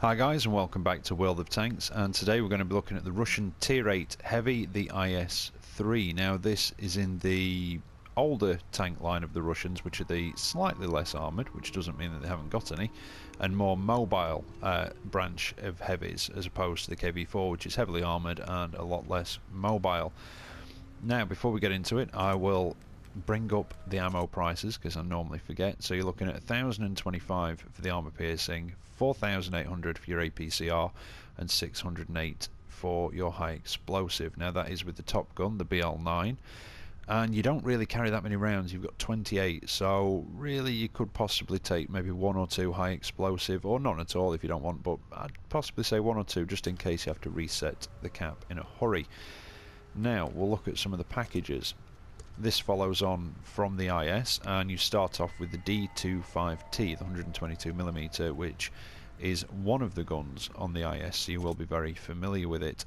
Hi guys, and welcome back to World of Tanks, and today we're going to be looking at the Russian Tier 8 Heavy, the IS-3. Now this is in the older tank line of the Russians, which are the slightly less armoured, which doesn't mean that they haven't got any, and more mobile branch of heavies, as opposed to the KV-4, which is heavily armoured and a lot less mobile. Now before we get into it, I will bring up the ammo prices because I normally forget. So you're looking at 1,025 for the armor piercing, 4,800 for your APCR, and 608 for your high explosive. Now that is with the top gun, the BL9, and you don't really carry that many rounds. You've got 28, so really you could possibly take maybe one or two high explosive, or none at all if you don't want, but I'd possibly say one or two just in case you have to reset the cap in a hurry. Now we'll look at some of the packages. This follows on from the IS, and you start off with the D25T, the 122mm, which is one of the guns on the IS, so you will be very familiar with it.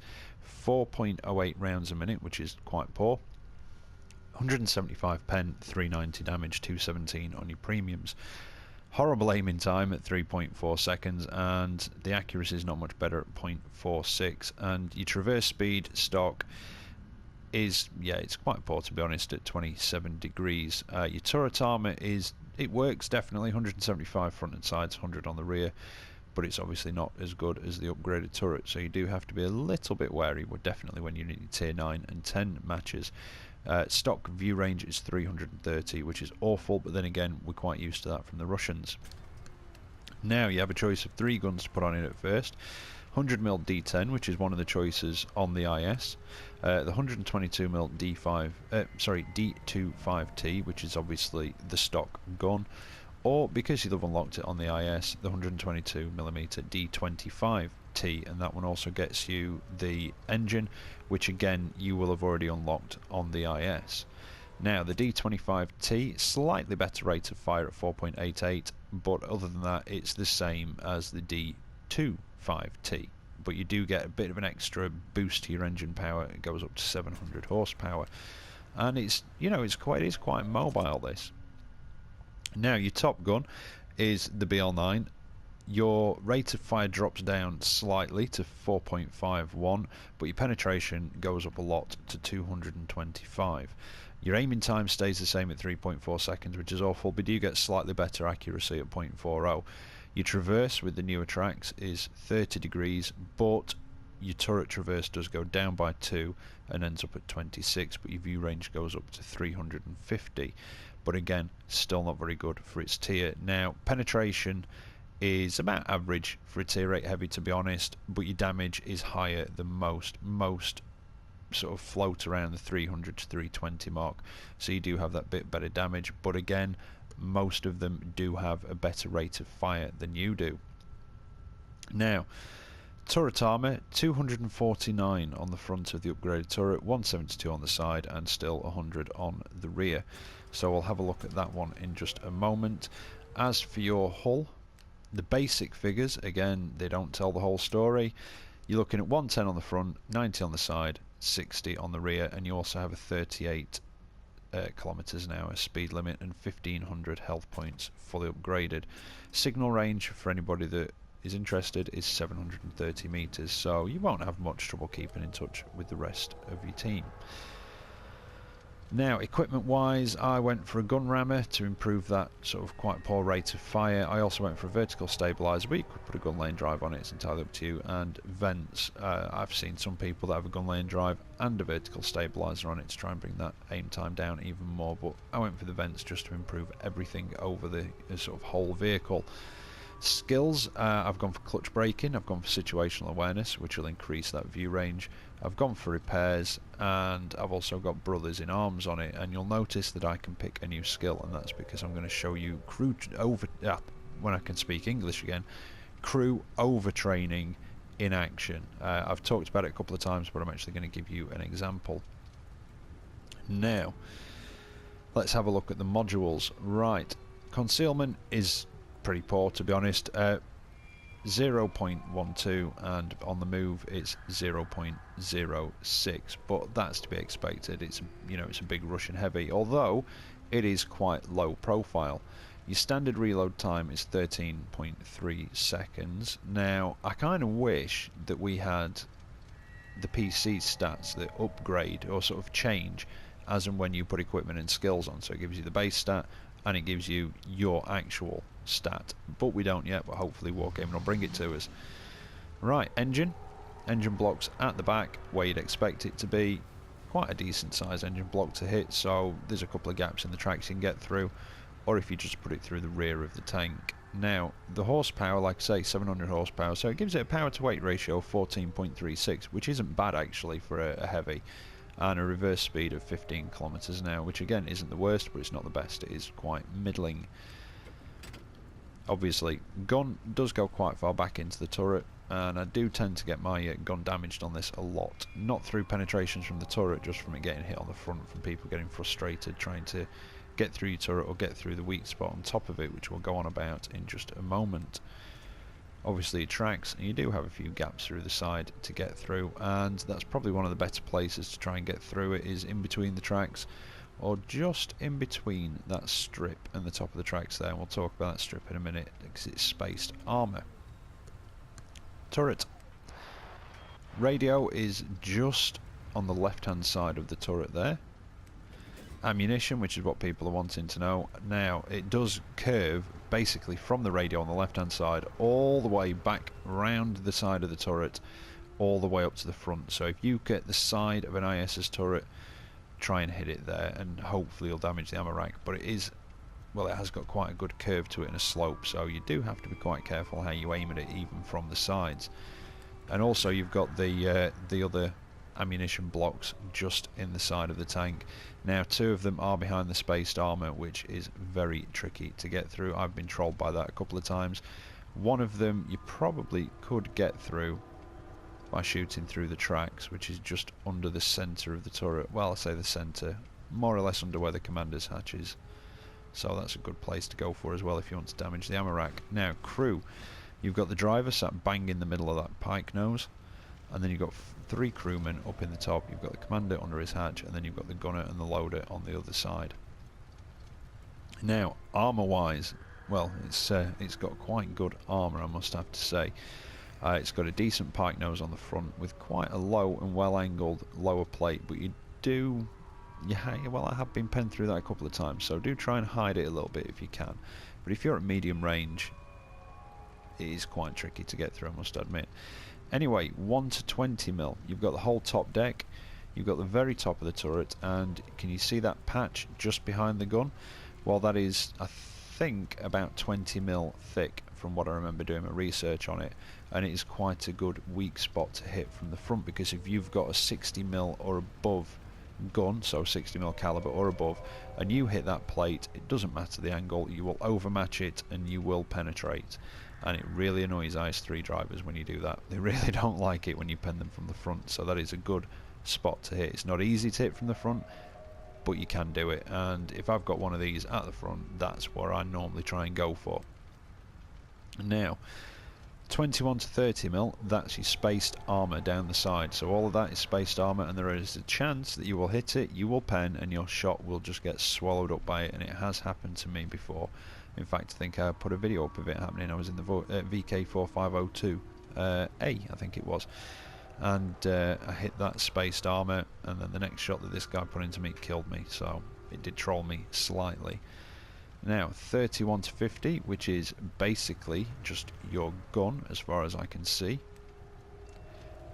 4.08 rounds a minute, which is quite poor. 175 pen, 390 damage, 217 on your premiums. Horrible aiming time at 3.4 seconds, and the accuracy is not much better at 0.46, and your traverse speed stock is, yeah, it's quite poor to be honest, at 27 degrees. Your turret armor it works definitely, 175 front and sides, 100 on the rear, but it's obviously not as good as the upgraded turret, so you do have to be a little bit wary, definitely when you need tier 9 and 10 matches. Stock view range is 330, which is awful, but then again we're quite used to that from the Russians. Now you have a choice of 3 guns to put on it at first. 100mm D10, which is one of the choices on the IS, the 122mm D25T, which is obviously the stock gun, or because you've unlocked it on the IS, the 122mm D25T, and that one also gets you the engine, which again you will have already unlocked on the IS. Now the D25T, slightly better rate of fire at 4.88, but other than that it's the same as the D25T, but you do get a bit of an extra boost to your engine power. It goes up to 700 horsepower, and it is quite mobile, this. Now your top gun is the BL9. Your rate of fire drops down slightly to 4.51, but your penetration goes up a lot to 225. Your aiming time stays the same at 3.4 seconds, which is awful, but you get slightly better accuracy at 0.40. Your traverse with the newer tracks is 30 degrees, but your turret traverse does go down by 2 and ends up at 26, but your view range goes up to 350. But again, still not very good for its tier. Now, penetration is about average for a tier 8 heavy, to be honest, but your damage is higher than most. Most sort of float around the 300 to 320 mark, so you do have that bit better damage, but again, most of them do have a better rate of fire than you do. Now, turret armor, 249 on the front of the upgraded turret, 172 on the side, and still 100 on the rear. So we'll have a look at that one in just a moment. As for your hull, the basic figures, again, they don't tell the whole story. You're looking at 110 on the front, 90 on the side, 60 on the rear, and you also have a 38 kilometers an hour speed limit and 1500 health points, fully upgraded. Signal range for anybody that is interested is 730 meters, so you won't have much trouble keeping in touch with the rest of your team. Now, equipment wise, I went for a gun rammer to improve that sort of quite poor rate of fire. I also went for a vertical stabilizer, but you could put a gun lane drive on it, it's entirely up to you. And vents, I've seen some people that have a gun lane drive and a vertical stabilizer on it to try and bring that aim time down even more, but I went for the vents just to improve everything over the sort of whole vehicle. Skills, I've gone for clutch braking, I've gone for situational awareness, which will increase that view range. I've gone for repairs, and I've also got brothers in arms on it, and you'll notice that I can pick a new skill, and that's because I'm going to show you when I can speak English again, crew overtraining in action. I've talked about it a couple of times, but I'm actually going to give you an example. Now, let's have a look at the modules. Right, concealment is pretty poor, to be honest. 0.12, and on the move it's 0.06, but that's to be expected. It's a big Russian heavy, although it is quite low profile. Your standard reload time is 13.3 seconds. Now, I kind of wish that we had the PC stats that upgrade or sort of change as and when you put equipment and skills on. So it gives you the base stat and it gives you your actual stat. But we don't yet, but hopefully Wargaming will bring it to us. Right, engine blocks at the back where you'd expect it to be. Quite a decent size engine block to hit, so there's a couple of gaps in the tracks you can get through, or if you just put it through the rear of the tank. Now the horsepower, like I say, 700 horsepower, so it gives it a power to weight ratio of 14.36, which isn't bad actually for a heavy, and a reverse speed of 15 kilometers an hour, which again isn't the worst, but it's not the best. It is quite middling. Obviously gun does go quite far back into the turret, and I do tend to get my gun damaged on this a lot, not through penetrations from the turret, just from it getting hit on the front, from people getting frustrated trying to get through your turret or get through the weak spot on top of it, which we'll go on about in just a moment. Obviously it tracks, and you do have a few gaps through the side to get through, and that's probably one of the better places to try and get through it, is in between the tracks, or just in between that strip and the top of the tracks there, and we'll talk about that strip in a minute because it's spaced armour. Turret. Radio is just on the left hand side of the turret there. Ammunition, which is what people are wanting to know. Now it does curve basically from the radio on the left hand side all the way back round the side of the turret, all the way up to the front. So if you get the side of an IS's turret, try and hit it there, and hopefully you'll damage the ammo rack. But it is, well, it has got quite a good curve to it and a slope, so you do have to be quite careful how you aim at it, even from the sides. And also you've got the other ammunition blocks just in the side of the tank. Now 2 of them are behind the spaced armour, which is very tricky to get through. I've been trolled by that a couple of times. One of them you probably could get through by shooting through the tracks, which is just under the centre of the turret. Well, I say the centre, more or less under where the commander's hatch is. So that's a good place to go for as well if you want to damage the ammo rack. Now crew, you've got the driver sat bang in the middle of that pike nose, and then you've got 3 crewmen up in the top. You've got the commander under his hatch, and then you've got the gunner and the loader on the other side. Now armour wise, well, it's got quite good armour, I must have to say. It's got a decent pike nose on the front with quite a low and well angled lower plate, but well, I have been penned through that a couple of times, so do try and hide it a little bit if you can. But if you're at medium range, it is quite tricky to get through, I must admit. Anyway, 1 to 20 mil. You've got the whole top deck, you've got the very top of the turret, and can you see that patch just behind the gun? Well, that is, I think, about 20 mil thick from what I remember doing my research on it, and it is quite a good weak spot to hit from the front, because if you've got a 60 mil or above gun, so 60 mil caliber or above, and you hit that plate, it doesn't matter the angle, you will overmatch it and you will penetrate. And it really annoys IS-3 drivers when you do that. They really don't like it when you pen them from the front, so that is a good spot to hit. It's not easy to hit from the front, but you can do it, and if I've got one of these at the front, that's where I normally try and go for. Now 21 to 30 mil, that's your spaced armour down the side, so all of that is spaced armour, and there is a chance that you will hit it, you will pen, and your shot will just get swallowed up by it, and it has happened to me before. In fact, I think I put a video up of it happening. I was in the VK4502A, I think it was, and I hit that spaced armour, and then the next shot that this guy put into me killed me, so it did troll me slightly. Now 31 to 50, which is basically just your gun as far as I can see.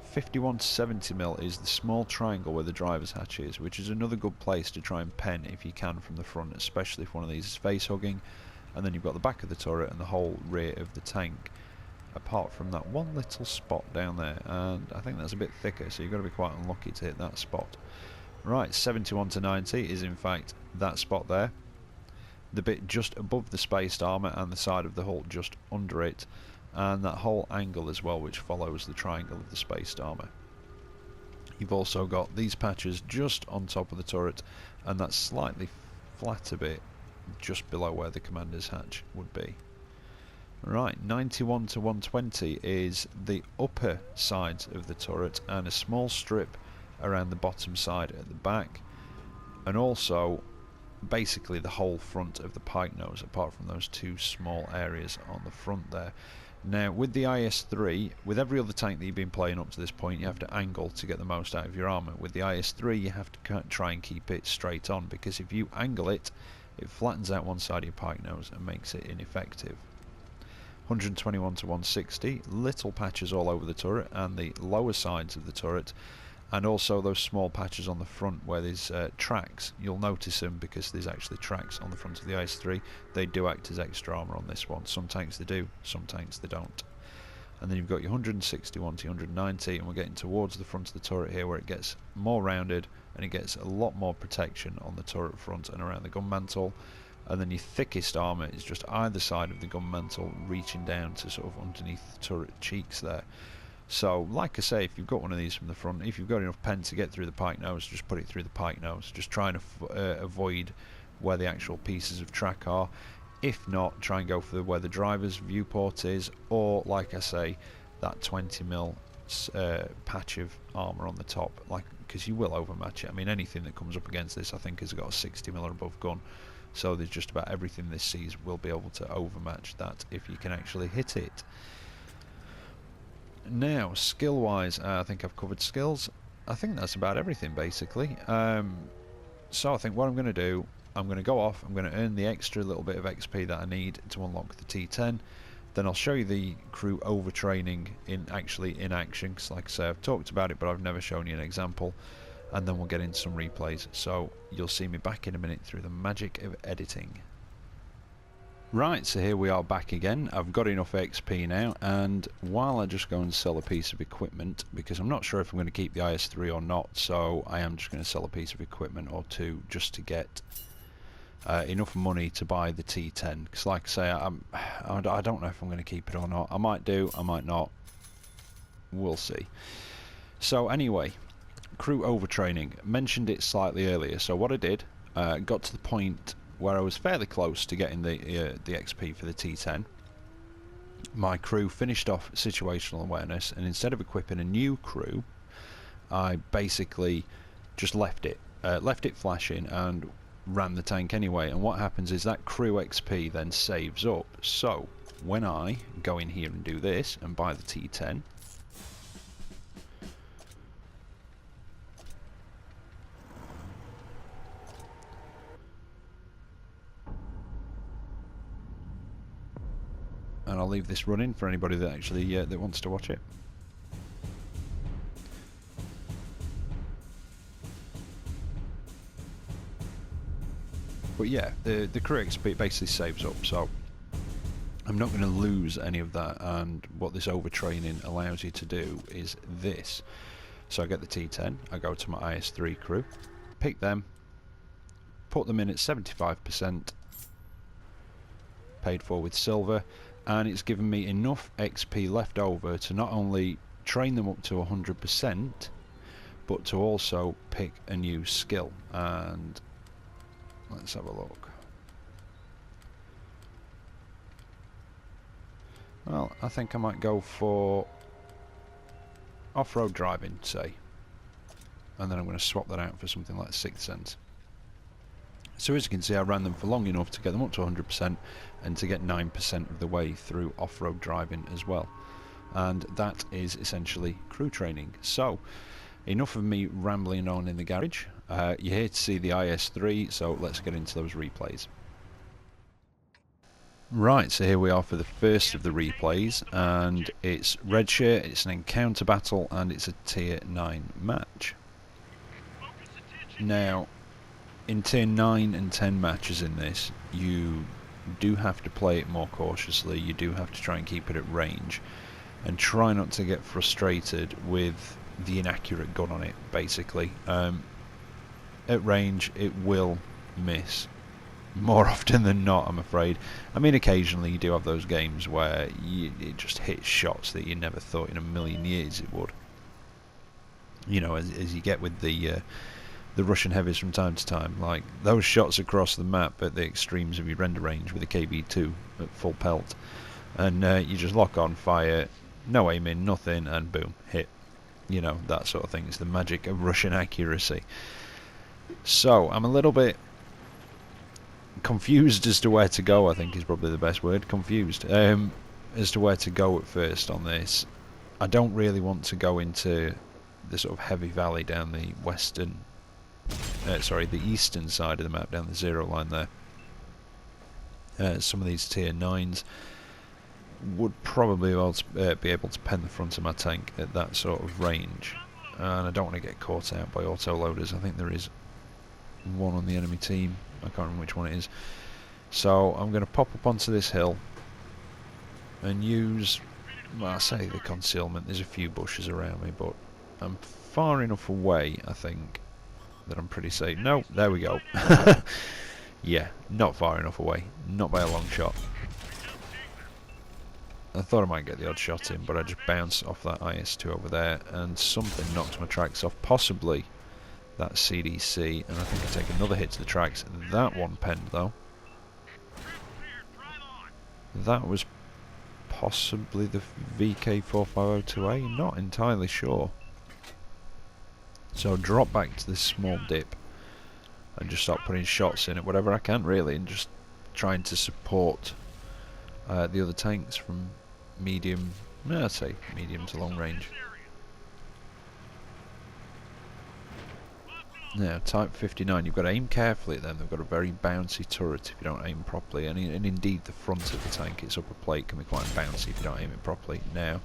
51 to 70 mil is the small triangle where the driver's hatch is, which is another good place to try and pen if you can from the front, especially if one of these is face hugging. And then you've got the back of the turret and the whole rear of the tank, apart from that one little spot down there, and I think that's a bit thicker, so you've got to be quite unlucky to hit that spot. Right, 71 to 90 is in fact that spot there, the bit just above the spaced armour and the side of the hull just under it, and that whole angle as well, which follows the triangle of the spaced armour. You've also got these patches just on top of the turret, and that slightly flatter bit just below where the commander's hatch would be. Right, 91 to 120 is the upper sides of the turret, and a small strip around the bottom side at the back, and also basically the whole front of the pike nose, apart from those two small areas on the front there. Now with the IS-3, with every other tank that you've been playing up to this point, you have to angle to get the most out of your armour. With the IS-3 you have to try and keep it straight on, because if you angle it, it flattens out one side of your pike nose and makes it ineffective. 121 to 160, little patches all over the turret and the lower sides of the turret, and also those small patches on the front where there's tracks. You'll notice them because there's actually tracks on the front of the IS-3. They do act as extra armour on this one. Some tanks they do, some tanks they don't. And then you've got your 161 to 190, and we're getting towards the front of the turret here, where it gets more rounded and it gets a lot more protection on the turret front and around the gun mantle. And then your thickest armour is just either side of the gun mantle, reaching down to sort of underneath the turret cheeks there. So, like I say, if you've got one of these from the front, if you've got enough pen to get through the pike nose, just put it through the pike nose. Just try and avoid where the actual pieces of track are. If not, try and go for where the driver's viewport is, or, like I say, that 20mm patch of armour on the top, because you will overmatch it. I mean, anything that comes up against this, I think, has got a 60mm or above gun. So there's just about everything this sees will be able to overmatch that if you can actually hit it. Now, skill-wise, I think I've covered skills. I think that's about everything, basically. So I think what I'm going to do, I'm going to go off, I'm going to earn the extra little bit of XP that I need to unlock the T10. Then I'll show you the crew overtraining in action, because like I say, I've talked about it, but I've never shown you an example. And then we'll get into some replays. So you'll see me back in a minute through the magic of editing. Right, so here we are back again. I've got enough XP now, and while I just go and sell a piece of equipment, because I'm not sure if I'm going to keep the IS-3 or not, so I am just going to sell a piece of equipment or two just to get enough money to buy the T10. Because like I say, I don't know if I'm going to keep it or not. I might do, I might not. We'll see. So anyway, crew overtraining. Mentioned it slightly earlier. So what I did, got to the point where I was fairly close to getting the XP for the T10. My crew finished off situational awareness, and instead of equipping a new crew, I basically just left it flashing and ran the tank anyway. And what happens is that crew XP then saves up. So when I go in here and do this and buy the T10, and I'll leave this running for anybody that actually that wants to watch it. But yeah, the crew XP basically saves up, so I'm not going to lose any of that. And what this overtraining allows you to do is this. So I get the T10, I go to my IS-3 crew, pick them, put them in at 75%, paid for with silver, and it's given me enough XP left over to not only train them up to 100%, but to also pick a new skill. And let's have a look. Well, I think I might go for off-road driving, say, and then I'm going to swap that out for something like Sixth Sense. So as you can see, I ran them for long enough to get them up to 100% and to get 9% of the way through off-road driving as well. And that is essentially crew training. So enough of me rambling on in the garage. You're here to see the IS-3, so let's get into those replays. Right, so here we are for the first of the replays, and it's Redshirt, it's an encounter battle, and it's a tier 9 match. Now, in tier 9 and 10 matches in this, you do have to play it more cautiously. You do have to try and keep it at range, and try not to get frustrated with the inaccurate gun on it, basically. At range, it will miss more often than not, I'm afraid. I mean, occasionally you do have those games where it just hits shots that you never thought in a million years it would. You know, as you get with the Russian heavies from time to time, like those shots across the map at the extremes of your render range with a KB2 at full pelt, and you just lock on, fire, no aiming, nothing, and boom, hit. You know, that sort of thing. It's the magic of Russian accuracy. So I'm a little bit confused as to where to go, I think is probably the best word. Confused as to where to go at first on this. I don't really want to go into the sort of heavy valley down the western, the eastern side of the map, down the 0 line there. Some of these tier 9s would probably be able to pen the front of my tank at that sort of range, and I don't want to get caught out by auto loaders. I think there is one on the enemy team, I can't remember which one it is. So I'm going to pop up onto this hill and use, well, I say the concealment. There's a few bushes around me, but I'm far enough away, I think, that I'm pretty safe. No, there we go. Yeah, not far enough away, not by a long shot. I thought I might get the odd shot in, but I just bounced off that IS-2 over there, and something knocked my tracks off, possibly that CDC, and I think I take another hit to the tracks. That one penned though. That was possibly the VK450-2A, not entirely sure. So drop back to this small dip and just start putting shots in it, whatever I can really, and just trying to support the other tanks from medium, I'd say medium to long range. Now, Type 59, you've got to aim carefully at them. They've got a very bouncy turret if you don't aim properly, and indeed the front of the tank, its upper plate, can be quite bouncy if you don't aim it properly. Now,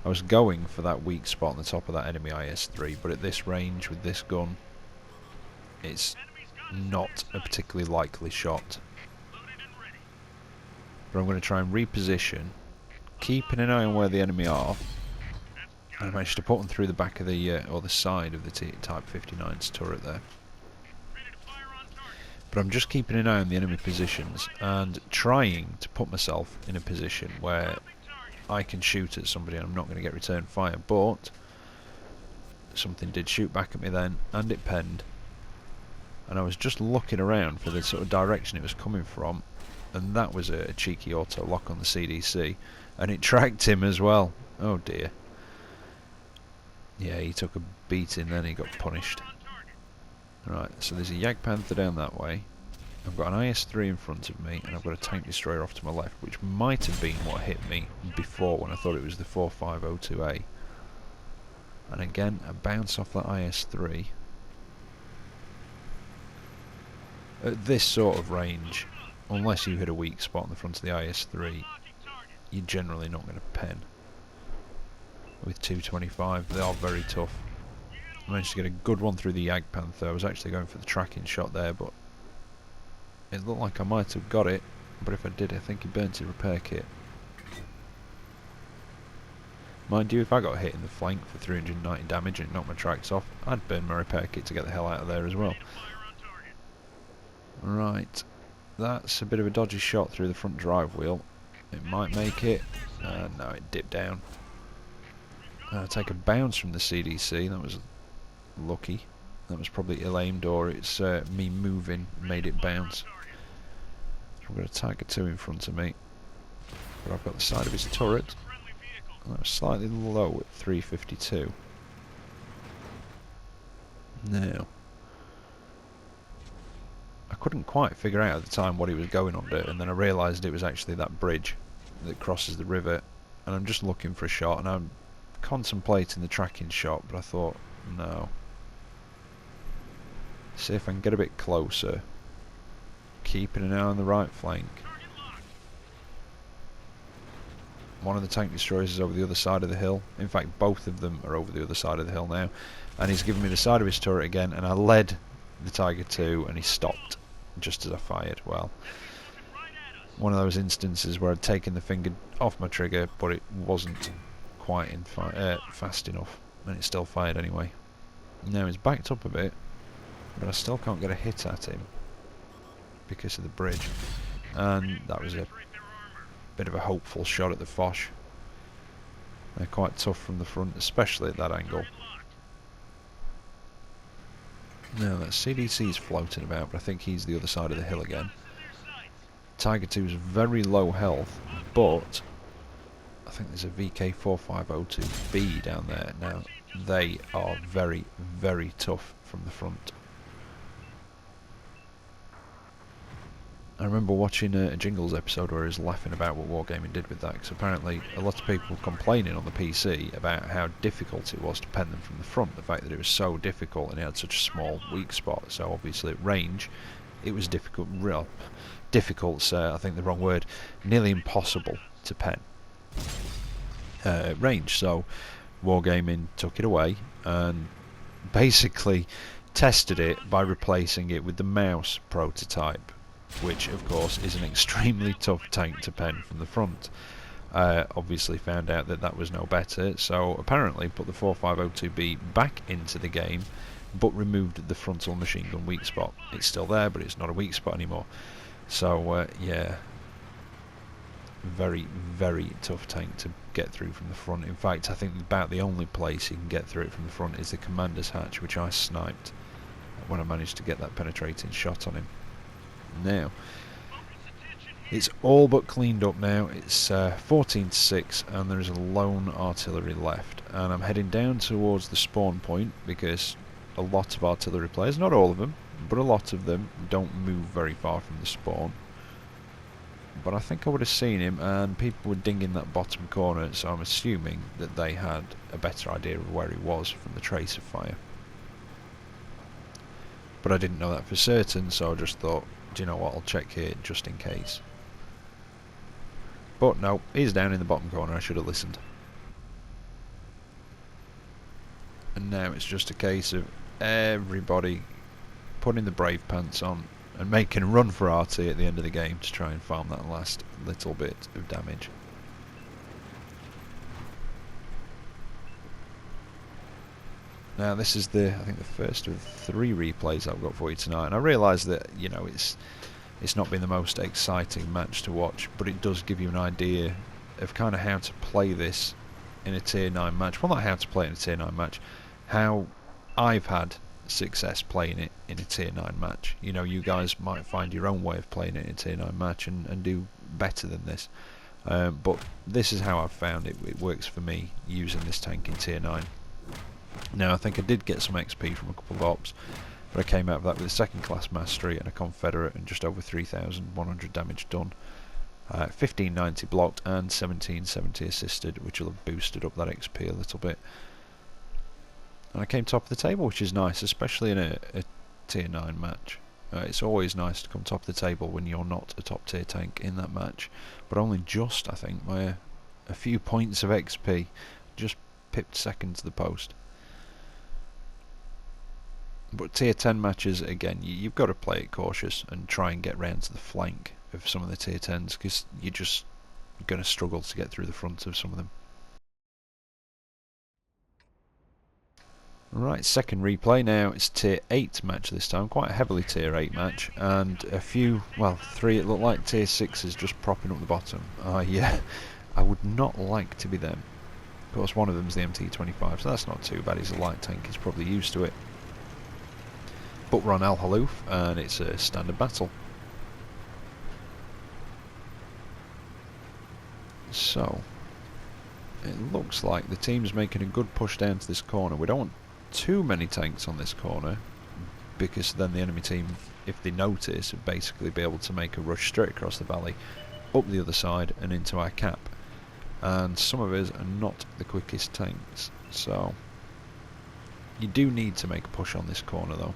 I was going for that weak spot on the top of that enemy IS-3, but at this range with this gun, it's not a particularly likely shot. But I'm going to try and reposition, keeping an eye on where the enemy are. And I managed to put them through the back of the, or the side of the Type 59's turret there. But I'm just keeping an eye on the enemy positions and trying to put myself in a position where I can shoot at somebody and I'm not going to get return fire. But something did shoot back at me then, and it penned. And I was just looking around for the sort of direction it was coming from, and that was a cheeky auto lock on the CDC, and it tracked him as well. Oh dear. Yeah, he took a beating, then he got punished. Right, so there's a Jagdpanther down that way. I've got an IS-3 in front of me, and I've got a tank destroyer off to my left, which might have been what hit me before when I thought it was the 4502A. And again, a bounce off that IS-3. At this sort of range, unless you hit a weak spot on the front of the IS-3, you're generally not going to pen. With 225, they are very tough. I managed to get a good one through the Jagdpanther. I was actually going for the tracking shot there, but it looked like I might have got it. But if I did, I think he burnt his repair kit. Mind you, if I got hit in the flank for 390 damage and it knocked my tracks off, I'd burn my repair kit to get the hell out of there as well. Right, that's a bit of a dodgy shot through the front drive wheel. It might make it. No, it dipped down. Take a bounce from the CDC. That was lucky. That was probably ill-aimed, or it's me moving made it bounce. So I've got a Tiger 2 in front of me, but I've got the side of his turret. And that was slightly low at 352. Now, I couldn't quite figure out at the time what he was going under, and then I realised it was actually that bridge that crosses the river, and I'm just looking for a shot, and I'm contemplating the tracking shot, but I thought, no. See if I can get a bit closer. Keeping an eye on the right flank. One of the tank destroyers is over the other side of the hill. In fact, both of them are over the other side of the hill now. And he's giving me the side of his turret again, and I led the Tiger 2 and he stopped just as I fired. Well, one of those instances where I'd taken the finger off my trigger, but it wasn't quite fast enough, and it still fired anyway. Now he's backed up a bit, but I still can't get a hit at him because of the bridge, and that was a bit of a hopeful shot at the Foch. They're quite tough from the front, especially at that angle. Now that CDC is floating about, but I think he's the other side of the hill again. Tiger 2 is very low health, but I think there's a VK4502B down there. Now, they are very, very tough from the front. remember watching a Jingles episode where he was laughing about what Wargaming did with that, because apparently a lot of people were complaining on the PC about how difficult it was to pen them from the front, the fact that it was so difficult and it had such a small weak spot. So obviously at range it was difficult, I think the wrong word, nearly impossible to pen range. So Wargaming took it away and basically tested it by replacing it with the mouse prototype, which of course is an extremely tough tank to pen from the front. Obviously found out that that was no better, so apparently put the 4502B back into the game, but removed the frontal machine gun weak spot. It's still there, but it's not a weak spot anymore. So yeah, very, very tough tank to get through from the front. In fact, I think about the only place you can get through it from the front is the commander's hatch, which I sniped when I managed to get that penetrating shot on him. Now, it's all but cleaned up now. It's 14-6 and there is a lone artillery left, and I'm heading down towards the spawn point because a lot of artillery players, not all of them, but a lot of them don't move very far from the spawn. But I think I would have seen him, and people were dinging that bottom corner, so I'm assuming that they had a better idea of where he was from the tracer fire. But I didn't know that for certain, so I just thought, do you know what, I'll check here just in case. But no, he's down in the bottom corner. I should have listened. And now it's just a case of everybody putting the brave pants on and making a run for RT at the end of the game to try and farm that last little bit of damage. Now this is I think the first of 3 replays I've got for you tonight, and I realise that, you know, it's not been the most exciting match to watch, but it does give you an idea of kind of how to play this in a tier 9 match. Well, not how to play it in a tier 9 match, how I've had success playing it in a tier 9 match. You know, you guys might find your own way of playing it in a tier 9 match and do better than this. But this is how I've found it. It works for me using this tank in tier 9. Now, I think I did get some XP from a couple of ops, but I came out of that with a 2nd class mastery and a Confederate and just over 3,100 damage done. 1590 blocked and 1770 assisted, which will have boosted up that XP a little bit. And I came top of the table, which is nice, especially in a tier 9 match. It's always nice to come top of the table when you're not a top tier tank in that match, but only just, I think, by a few points of XP, just pipped 2nd to the post. But tier 10 matches, again, you've got to play it cautious and try and get round to the flank of some of the tier 10s, because you're just going to struggle to get through the front of some of them. Right, 2nd replay now. It's tier 8 match this time, quite a heavily tier 8 match, and a few, well, 3 it looked like tier 6s just propping up the bottom. Yeah, I would not like to be them. Of course, one of them's the MT-25, so that's not too bad. He's a light tank, he's probably used to it. But we're on Al Halouf, and it's a standard battle. So, it looks like the team's making a good push down to this corner. We don't want too many tanks on this corner, because then the enemy team, if they notice, would basically be able to make a rush straight across the valley, up the other side and into our cap. And some of us are not the quickest tanks, so you do need to make a push on this corner though.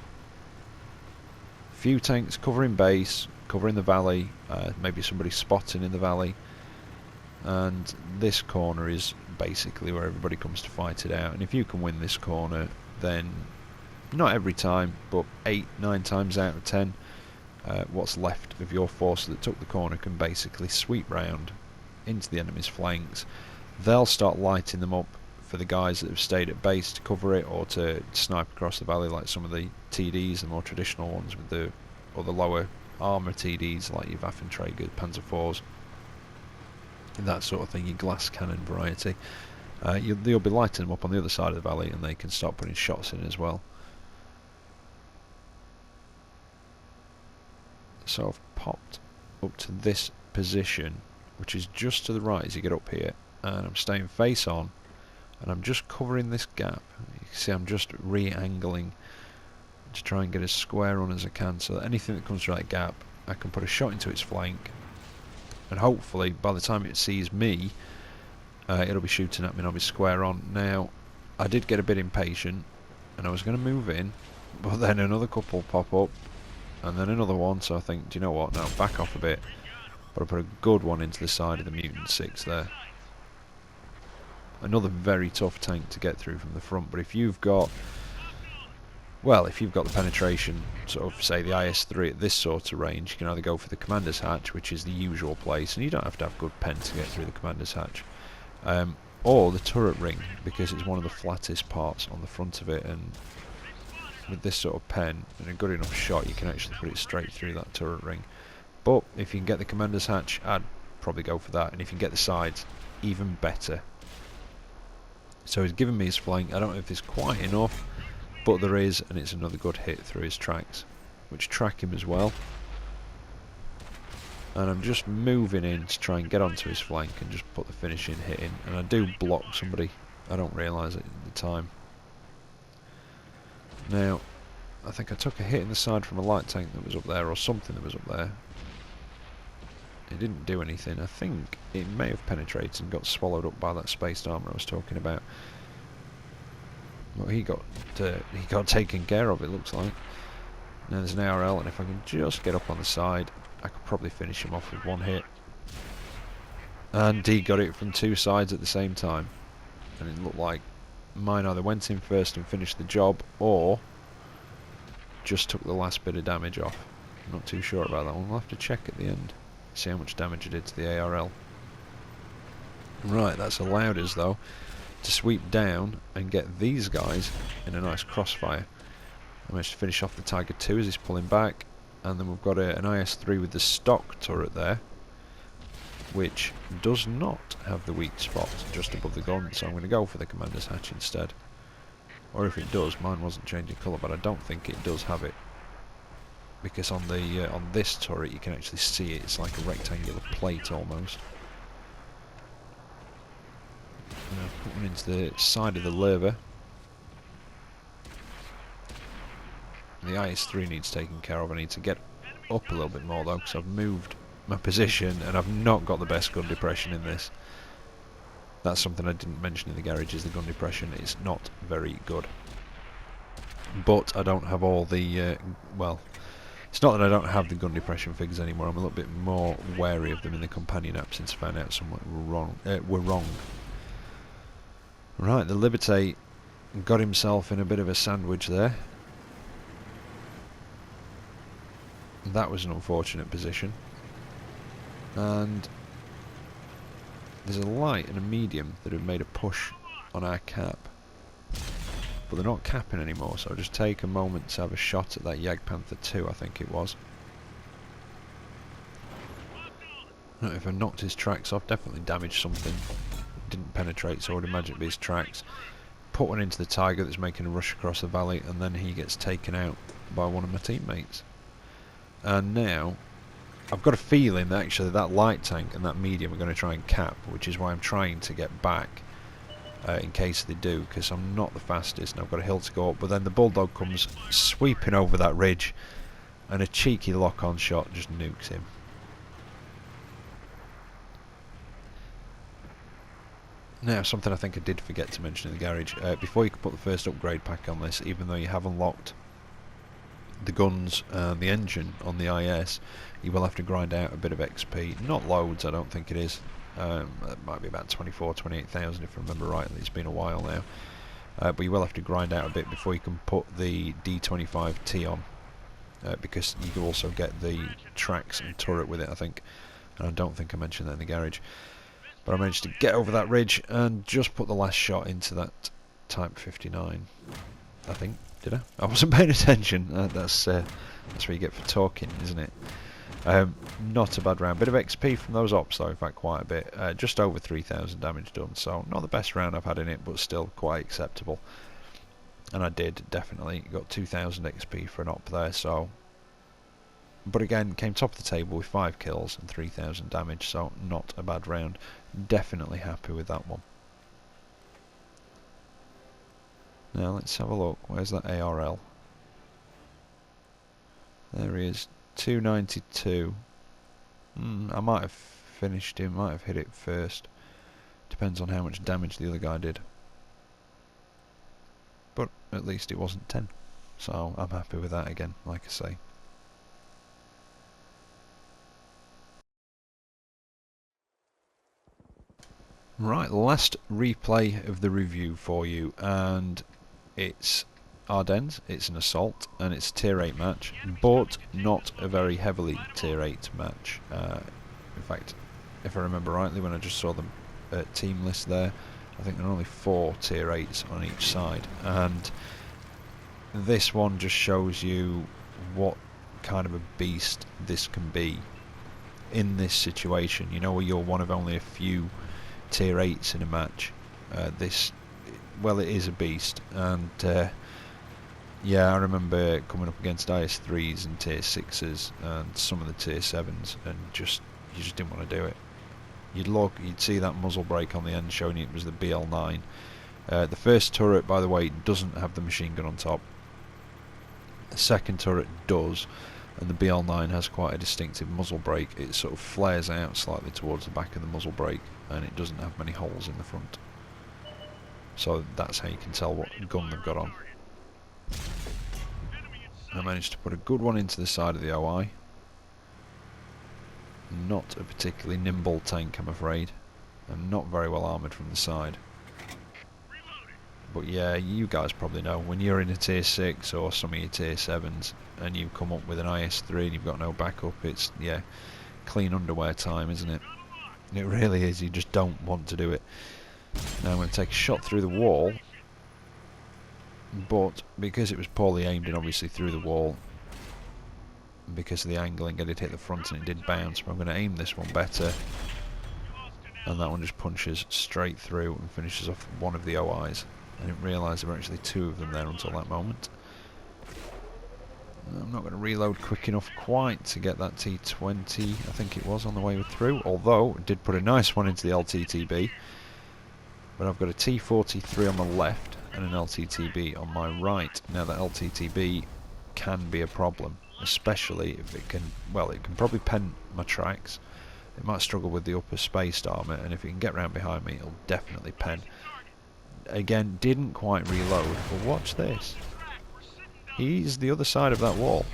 Few tanks covering base, covering the valley, maybe somebody spotting in the valley, and this corner is basically where everybody comes to fight it out. And if you can win this corner, then not every time, but 8-9 times out of 10, what's left of your force that took the corner can basically sweep round into the enemy's flanks. They'll start lighting them up for the guys that have stayed at base to cover it, or to snipe across the valley like some of the TDs, the more traditional ones with the lower armour TDs like your Waffenträger, Panzer IVs, that sort of thing, your glass cannon variety. You'll be lighting them up on the other side of the valley, and they can start putting shots in as well. So I've popped up to this position, which is just to the right as you get up here, and I'm staying face on, and I'm just covering this gap. You can see I'm just re-angling to try and get as square on as I can, so that anything that comes through that gap I can put a shot into its flank, and hopefully by the time it sees me, it'll be shooting at me and I'll be square on. Now, I did get a bit impatient, and I was going to move in, but then another couple pop up, and then another one, so I think, do you know what, now back off a bit. But I put a good one into the side of the Mutant 6 there. Another very tough tank to get through from the front, but if you've got, well, if you've got the penetration, sort of, say, the IS-3 at this sort of range, you can either go for the Commander's Hatch, which is the usual place, and you don't have to have good pen to get through the Commander's Hatch, or the turret ring, because it's one of the flattest parts on the front of it, and with this sort of pen and a good enough shot, you can actually put it straight through that turret ring. But if you can get the Commander's Hatch, I'd probably go for that, and if you can get the sides, even better. So he's given me his flank. I don't know if it's quite enough, but there is, and it's another good hit through his tracks, which track him as well. And I'm just moving in to try and get onto his flank and just put the finishing hit in, and I do block somebody. I don't realise it at the time. Now, I think I took a hit in the side from a light tank that was up there, or something that was up there. It didn't do anything. I think it may have penetrated and got swallowed up by that spaced armour I was talking about. Well, he got taken care of, it looks like. Now there's an ARL, and if I can just get up on the side, I could probably finish him off with one hit. And he got it from two sides at the same time. And it looked like mine either went in first and finished the job, or just took the last bit of damage off. I'm not too sure about that one. We'll have to check at the end. See how much damage it did to the ARL. Right, that's allowed us though to sweep down and get these guys in a nice crossfire. I managed to finish off the Tiger 2 as he's pulling back, and then we've got an IS-3 with the stock turret there, which does not have the weak spot just above the gun, so I'm going to go for the Commander's Hatch instead. Or if it does, mine wasn't changing colour, but I don't think it does have it. Because on the on this turret you can actually see it. It's like a rectangular plate almost. Put one into the side of the lever. The IS-3 needs taking care of. I need to get up a little bit more though, because I've moved my position and I've not got the best gun depression in this. That's something I didn't mention in the garage, is the gun depression is not very good. But I don't have all the well, it's not that I don't have the gun depression figures anymore. I'm a little bit more wary of them in the companion app since I found out some were wrong. Right, the Liberté got himself in a bit of a sandwich there. That was an unfortunate position. And there's a light and a medium that have made a push on our cap. But they're not capping anymore, so I'll just take a moment to have a shot at that Jagdpanther 2, I think it was. I don't know if I knocked his tracks off, definitely damaged something. Didn't penetrate, so I would imagine it'd be his tracks. Put one into the Tiger that's making a rush across the valley, and then he gets taken out by one of my teammates. And now, I've got a feeling that actually that light tank and that medium are going to try and cap, which is why I'm trying to get back. In case they do, because I'm not the fastest and I've got a hill to go up, but then the Bulldog comes sweeping over that ridge and a cheeky lock-on shot just nukes him. Now, something I think I did forget to mention in the garage, before you can put the first upgrade pack on this, even though you have unlocked the guns and the engine on the IS, you will have to grind out a bit of XP. Not loads, I don't think it is. It might be about 28,000 if I remember rightly. It's been a while now, but you will have to grind out a bit before you can put the D25T on, because you can also get the tracks and turret with it, I think, and I don't think I mentioned that in the garage. But I managed to get over that ridge and just put the last shot into that Type 59, I think. Did I? I wasn't paying attention. That's what you get for talking, isn't it? Not a bad round. Bit of XP from those ops though, in fact quite a bit. Just over 3,000 damage done, so not the best round I've had in it, but still quite acceptable. And I did, definitely. Got 2,000 XP for an op there, so... But again, came top of the table with 5 kills and 3,000 damage, so not a bad round. Definitely happy with that one. Now let's have a look. Where's that ARL? There he is, 292. I might have finished him, might have hit it first. Depends on how much damage the other guy did. But at least it wasn't 10. So I'm happy with that again, like I say. Right, last replay of the review for you, and it's Ardennes, it's an assault, and it's a tier 8 match, but not a very heavily tier 8 match. In fact, if I remember rightly, when I just saw the team list there, I think there are only 4 tier 8s on each side, and this one just shows you what kind of a beast this can be in this situation, you know, where you're one of only a few tier 8s in a match. Well, it is a beast, and yeah, I remember coming up against IS-3s and tier 6s and some of the tier 7s, and you just didn't want to do it. You'd see that muzzle brake on the end showing you it was the BL9. The first turret, by the way, doesn't have the machine gun on top. The second turret does, and the BL9 has quite a distinctive muzzle brake. It sort of flares out slightly towards the back of the muzzle brake, and it doesn't have many holes in the front. So that's how you can tell what gun they've got on. I managed to put a good one into the side of the OI. Not a particularly nimble tank, I'm afraid, and not very well armoured from the side. But yeah, you guys probably know, when you're in a tier 6 or some of your tier 7s and you come up with an IS-3 and you've got no backup, it's, yeah, clean underwear time, isn't it? It really is, you just don't want to do it. Now I'm going to take a shot through the wall, but because it was poorly aimed and obviously through the wall, because of the angling, it did hit the front and it did bounce, but I'm going to aim this one better, and that one just punches straight through and finishes off one of the OIs. I didn't realise there were actually 2 of them there until that moment. I'm not going to reload quick enough quite to get that T20, I think it was, on the way through, although it did put a nice one into the LTTB. But I've got a T43 on the left and an LTTB on my right. Now that LTTB can be a problem, especially if it can, well, it can probably pen my tracks. It might struggle with the upper spaced armour, and if it can get round behind me, it'll definitely pen. Again, didn't quite reload, but watch this. He's the other side of that wall,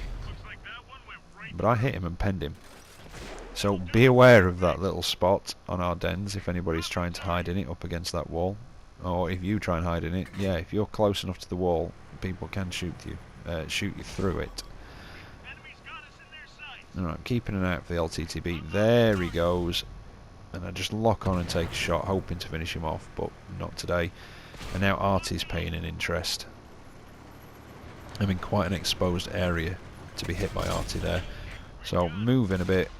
but I hit him and penned him. So be aware of that little spot on Ardennes if anybody's trying to hide in it up against that wall, or if you try and hide in it. Yeah, if you're close enough to the wall, people can shoot you through it. Alright, keeping an eye out for the LTTB. There he goes, and I just lock on and take a shot, hoping to finish him off, but not today. And now Artie's paying an interest. I'm in quite an exposed area to be hit by Artie there, so move in a bit.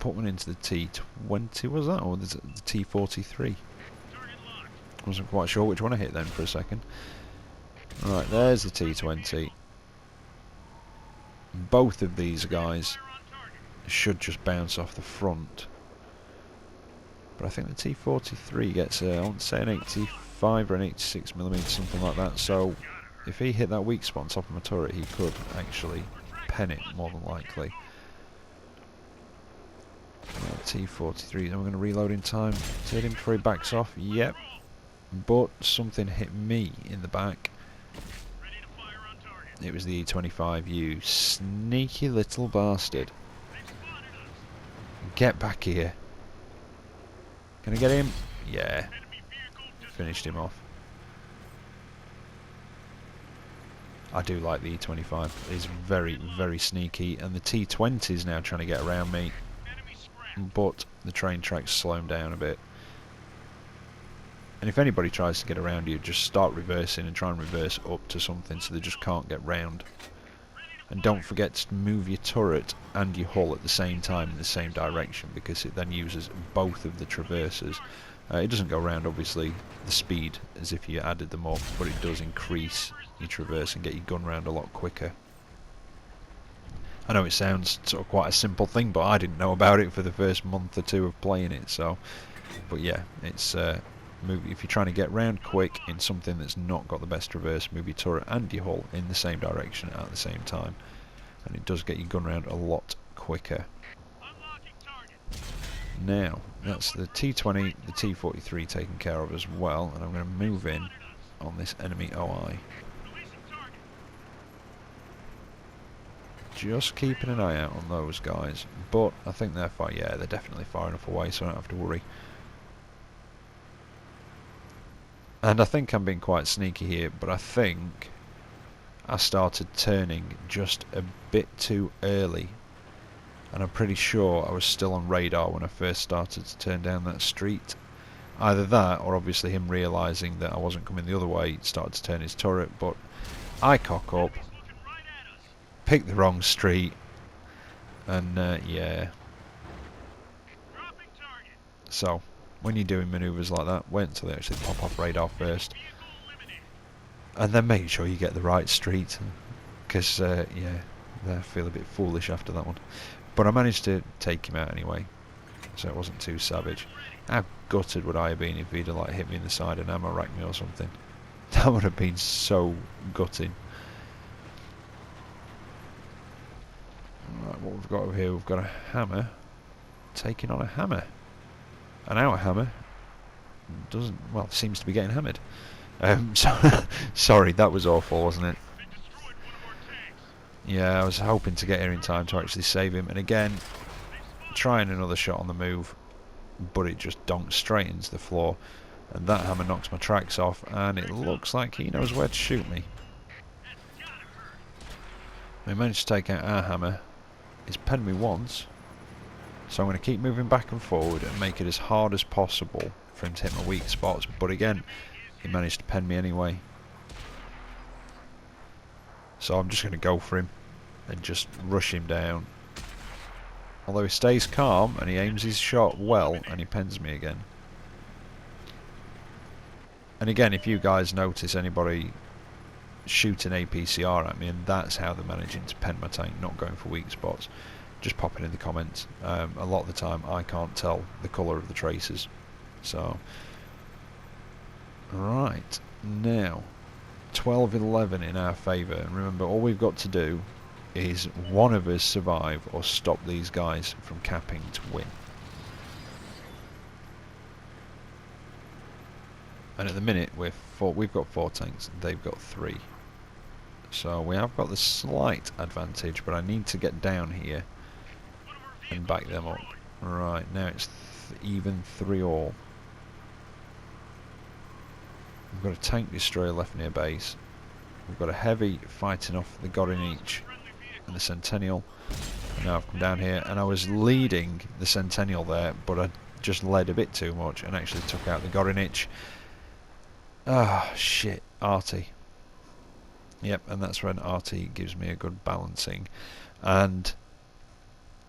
Put one into the T20, was that, or the T43? Wasn't quite sure which one I hit then for a second. Right, there's the T20. Both of these guys should just bounce off the front, but I think the T43 gets, I want to say, an 85 or an 86mm, something like that, so if he hit that weak spot on top of my turret, he could actually pen it, more than likely. T43, then we're going to reload in time to hit him before he backs off. Yep, but something hit me in the back. It was the E25, you sneaky little bastard. Get back here. Can I get him? Yeah. Finished him off. I do like the E25. It's very, very sneaky, and the T20 is now trying to get around me, but the train tracks slow him down a bit. And if anybody tries to get around you, just start reversing and try and reverse up to something so they just can't get round. And don't forget to move your turret and your hull at the same time in the same direction, because it then uses both of the traverses. It doesn't go around, obviously, the speed as if you added them up, but it does increase your traverse and get your gun round a lot quicker. I know it sounds sort of quite a simple thing, but I didn't know about it for the first month or 2 of playing it, so... But yeah, it's... if you're trying to get round quick in something that's not got the best traverse, move your turret and your hull in the same direction at the same time. and it does get your gun round a lot quicker. Now, that's the T20, the T43 taken care of as well, and I'm going to move in on this enemy OI. Just keeping an eye out on those guys, but I think they're far, yeah, they're definitely far enough away, so I don't have to worry. And I think I'm being quite sneaky here, but I think I started turning just a bit too early. And I'm pretty sure I was still on radar when I first started to turn down that street. Either that, or obviously him realising that I wasn't coming the other way, started to turn his turret, but I cock up, pick the wrong street, and yeah. So, when you're doing manoeuvres like that, wait until they actually pop off radar first. And then make sure you get the right street, because, yeah, I feel a bit foolish after that one. But I managed to take him out anyway, so it wasn't too savage. How gutted would I have been if he'd have like hit me in the side and ammo racked me or something? That would have been so gutting. Right, what we've got over here, we've got a hammer taking on a hammer. And our hammer doesn't, well, seems to be getting hammered. So sorry, that was awful, wasn't it? Yeah, I was hoping to get here in time to actually save him, and again, trying another shot on the move, but it just donks straight into the floor, and that hammer knocks my tracks off, and it looks like he knows where to shoot me. We managed to take out our hammer. He's penned me once, so I'm going to keep moving back and forward and make it as hard as possible for him to hit my weak spots, but again, he managed to pen me anyway. So I'm just going to go for him and just rush him down. Although he stays calm and he aims his shot well and he pens me again. And again, if you guys notice anybody shooting APCR at me and that's how they're managing to pen my tank, not going for weak spots, just pop it in the comments. A lot of the time I can't tell the colour of the traces. So, right, now 12-11 in our favour, and remember all we've got to do is one of us survive or stop these guys from capping to win. And at the minute we've got 4 tanks, they've got 3, so we have got the slight advantage, but I need to get down here and back them up. Right, now it's even 3-all. We've got a tank destroyer left near base. We've got a heavy fighting off the Gorinich and the Centennial. And now I've come down here and I was leading the Centennial there, but I just led a bit too much and actually took out the Gorinich. Ah, shit, Arty. Yep, and that's when Arty gives me a good balancing. And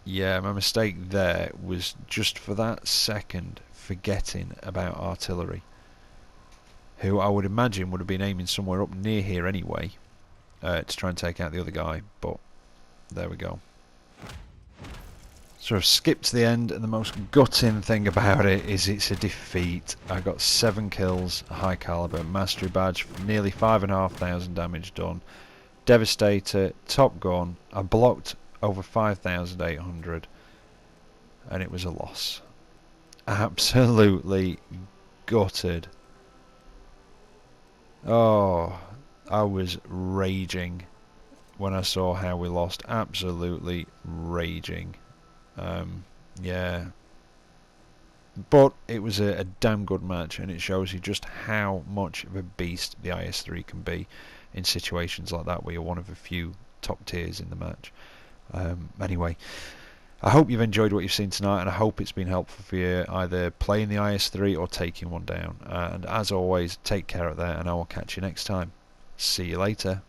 yeah, my mistake there was just for that second forgetting about artillery, who I would imagine would have been aiming somewhere up near here anyway, to try and take out the other guy, but there we go. So I've skipped to the end, and the most gutting thing about it is it's a defeat. I got 7 kills, a high caliber, mastery badge, nearly 5,500 damage done, Devastator, top gun, I blocked over 5,800, and it was a loss. Absolutely gutted. Oh, I was raging when I saw how we lost. Absolutely raging. Yeah. But it was a damn good match, and it shows you just how much of a beast the IS-3 can be in situations like that where you're one of a few top tiers in the match. Anyway, I hope you've enjoyed what you've seen tonight, and I hope it's been helpful for you either playing the IS-3 or taking one down. And as always, take care out there, and I will catch you next time. See you later.